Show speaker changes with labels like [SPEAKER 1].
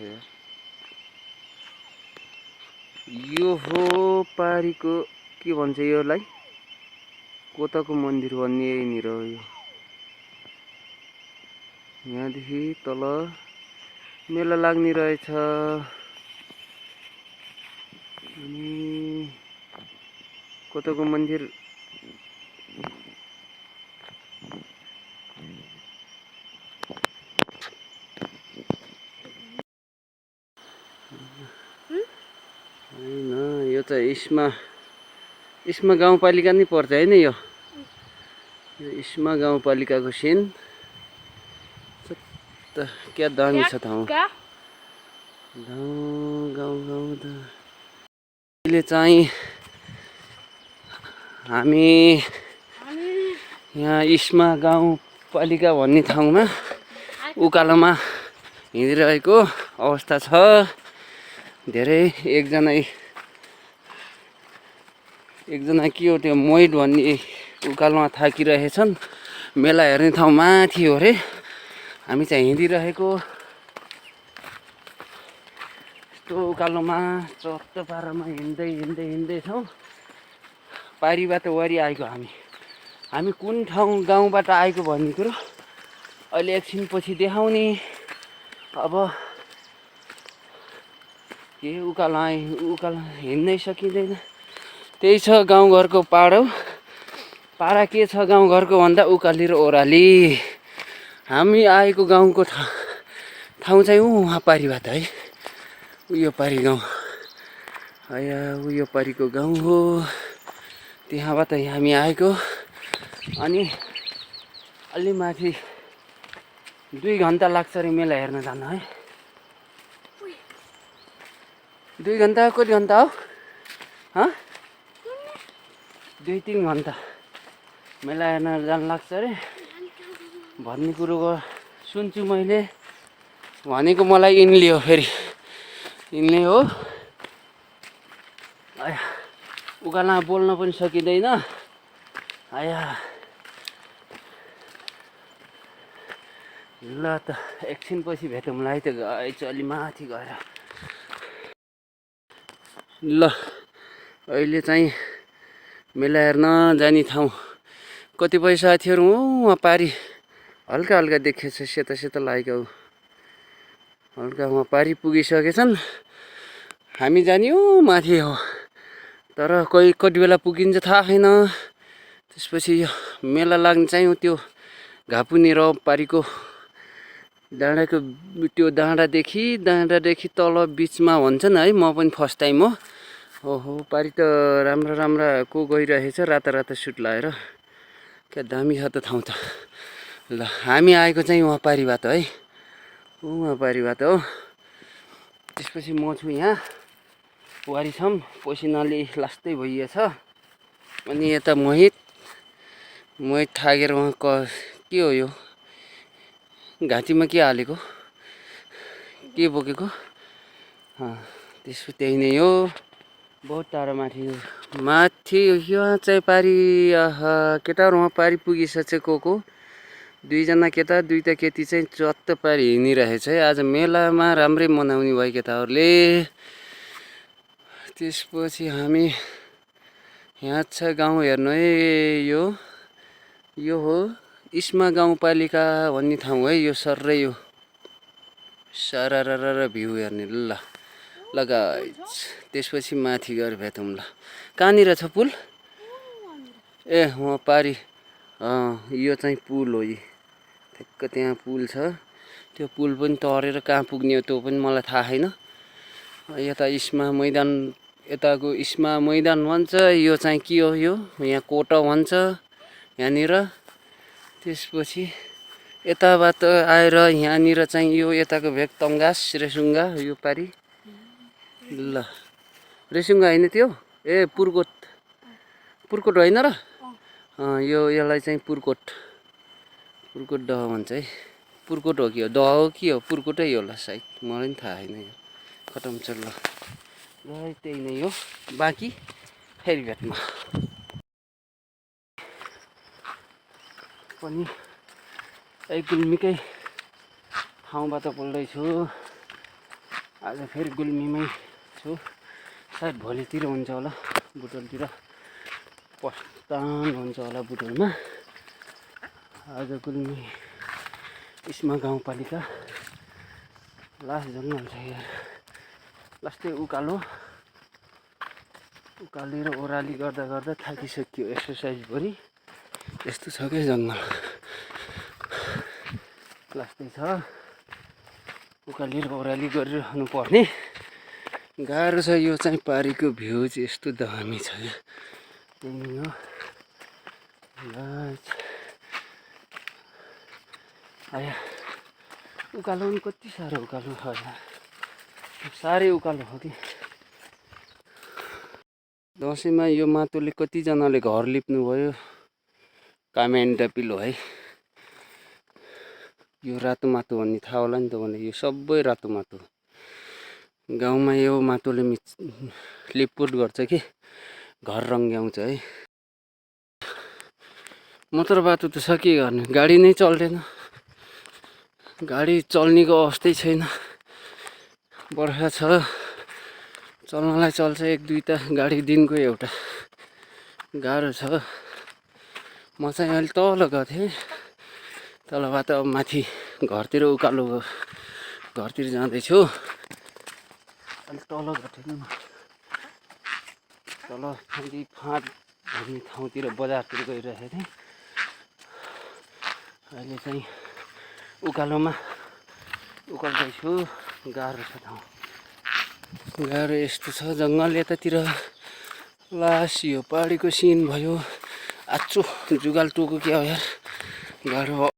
[SPEAKER 1] यार। यो हो पारीको के भन्छ योलाई, कोताको मन्दिर भन्ने यहीँनिर हो यो। यहाँदेखि तल मेला लाग्ने रहेछ। अनि कोताको मन्दिर होइन, यो त इस्मा गाउँपालिका नै पर्छ होइन। यो इस्मा गाउँपालिकाको सिन क्या दामी छ ठाउँ। गाउँ त अहिले चाहिँ हामी यहाँ इस्मा गाउँपालिका भन्ने ठाउँमा उकालोमा हिँडिरहेको अवस्था छ। धेरै एकजना के हो त्यो मोइड भन्ने उकालोमा थाकिरहेछन्। मेला हेर्ने ठाउँ माथि हो रे। हामी चाहिँ हिँडिरहेको यस्तो उकालोमा चत्त पारामा हिँड्दैछौँ। पारीबाट वरि आएको हामी कुन ठाउँ गाउँबाट आएको भन्ने कुरो अहिले एकछिनपछि देखाउने। अब के उकालो हिँड्नै सकिँदैन। त्यही छ गाउँघरको पाडो। पारा के छ गाउँघरको भन्दा उकाली र ओह्राली। हामी आएको गाउँको ठाउँ चाहिँ उहाँ पारीबाट है। उयो पारी गाउँ उयो पारीको गाउँ हो। त्यहाँबाट हामी आएको। अनि अलि माथि 2 घन्टा लाग्छ रे मेला हेर्न जान है। 2 घन्टा कति घन्टा हो? 2-3 घन्टा मेला हेर्न जान लाग्छ रे भन्ने कुरो सुन्छु मैले। भनेको मलाई यिनले हो, फेरि यिनले हो। उकालोमा बोल्न पनि सकिँदैन। ल त एकछिनपछि भेटौँला है। त गएछ अलि माथि गएर। ल अहिले चाहिँ मेला हेर्न जाने ठाउँ कतिपय साथीहरू उहाँ पारी हल्का देखेछ सेतो लागेको हल्का उहाँ पारी पुगिसकेछन्। हामी जाने माथि हो, तर कति बेला पुगिन्छ थाहा छैन। त्यसपछि मेला लाग्ने चाहिँ त्यो घापुनी र पारीको डाँडाको त्यो डाँडादेखि तल बिचमा भन्छन् है। म पनि फर्स्ट टाइम हो। ओहो पारी त राम्रा को गइरहेछ राता सुट लाएर। क्या दामी छ त ठाउँ त। ल हामी आएको चाहिँ उहाँ पारीबाट है। उहाँ पारीबाट हो। त्यसपछि म छु यहाँ वारी छौँ। पसिनाले लास्तै भइएछ। अनि यता मोहित थाकेर उहाँ के हो यो घाँटीमा के हालेको, के बोकेको? त्यसो त्यही नै हो। बहुत टाढो माथि यहाँ चाहिँ पारी केटाहरू उहाँ पारी पुगिसकेको को 2 जना केटा 2टा केटी चाहिँ चत्त पारी हिँडिरहेछ है। आज मेलामा राम्रै मनाउने भयो केटाहरूले। त्यसपछि हामी यहाँ छ गाउँ हेर्नु है। यो हो इस्मा गाउँपालिका भन्ने ठाउँ है। यो सर्रै यो सारा भ्यू हेर्ने। ल गाइस त्यसपछि माथि गएर भेटौँ ल। कहाँनिर छ पुल? वहाँ पारी यो चाहिँ पुल हो। यी ठ्याक्क त्यहाँ पुल छ। त्यो पुल पनि तरेर कहाँ पुग्ने हो त्यो पनि मलाई थाहा छैन। यता इस्मा मैदान, यताको इस्मा मैदान भन्छ। यो चाहिँ के हो? यो यहाँ कोटा भन्छ यहाँनिर। त्यसपछि यताबाट आएर यहाँनिर चाहिँ यो यताको भेग तङ्गास रेसुङ्गा यो पारी। ल रेसुङ्गा होइन त्यो पुर्कोट होइन र? यसलाई चाहिँ पुर्कोट दह भन्छ है। पुर्कोट हो कि हो दह हो कि हो पुर्कोटै होला सायद, मलाई पनि थाहा छैन। खतम छ ल। त्यही नै हो। बाँकी फेरि भेटौँ। पनि एक गुल्मीकै ठाउँबाट बोल्दैछु। आज फेरि गुल्मीमै छु। सायद भोलितिर हुन्छ होला, बुटोलतिर प्रस्थान हुन्छ होला बुटोलमा। आज गुल्मी इस्मा गाउँपालिका लास्ट जङ्गल छ यार। लास्टै उकालेर ओह्राली गर्दा गर्दा थाकिसक्यो एक्सर्साइजभरि। यस्तो छ क्या जङ्गल, लास्टै छ। उकालेर ओह्राली गरिरहनु पर्ने, गाह्रो छ। यो चाहिँ पारीको भ्यू चाहिँ यस्तो दामी छ क्या। त्यही हो आया। उकालो पनि कति साह्रो उकालो छ यार, साह्रै उकालो हो कि। दसैँमा यो माटोले कतिजनाले घर लिप्नु भयो। कामेन्ट पिलो है, यो रातो माटो भन्ने थाहा होला नि तपाईँलाई। यो सबै रातो माटो। गाउँमा यो माटोले लिपपुट गर्छ कि घर रङ्ग्याउँछ है। मोटर बाटो त छ, के गर्ने, गाडी नै चल्दैन। गाडी चल्नेको अवस्थै छैन। बर्खा छ, चल्नलाई चल्छ एक दुईवटा गाडी दिनको एउटा। गाह्रो छ। म चाहिँ अहिले तल गएको थिएँ, तलबाट अब माथि घरतिर उकालो घरतिर जाँदैछु। अलिक तल गएको थिएँ म, तल फाँट भन्ने ठाउँतिर बजारतिर गइरहेको थिएँ। अहिले चाहिँ उकाल्दैछु। गाह्रो छ ठाउँ, गाह्रो यस्तो छ जङ्गल यतातिर। लास यो पहाडीको सिन भयो। आच्चो जुगाल टोको क्या हो यार, गाह्रो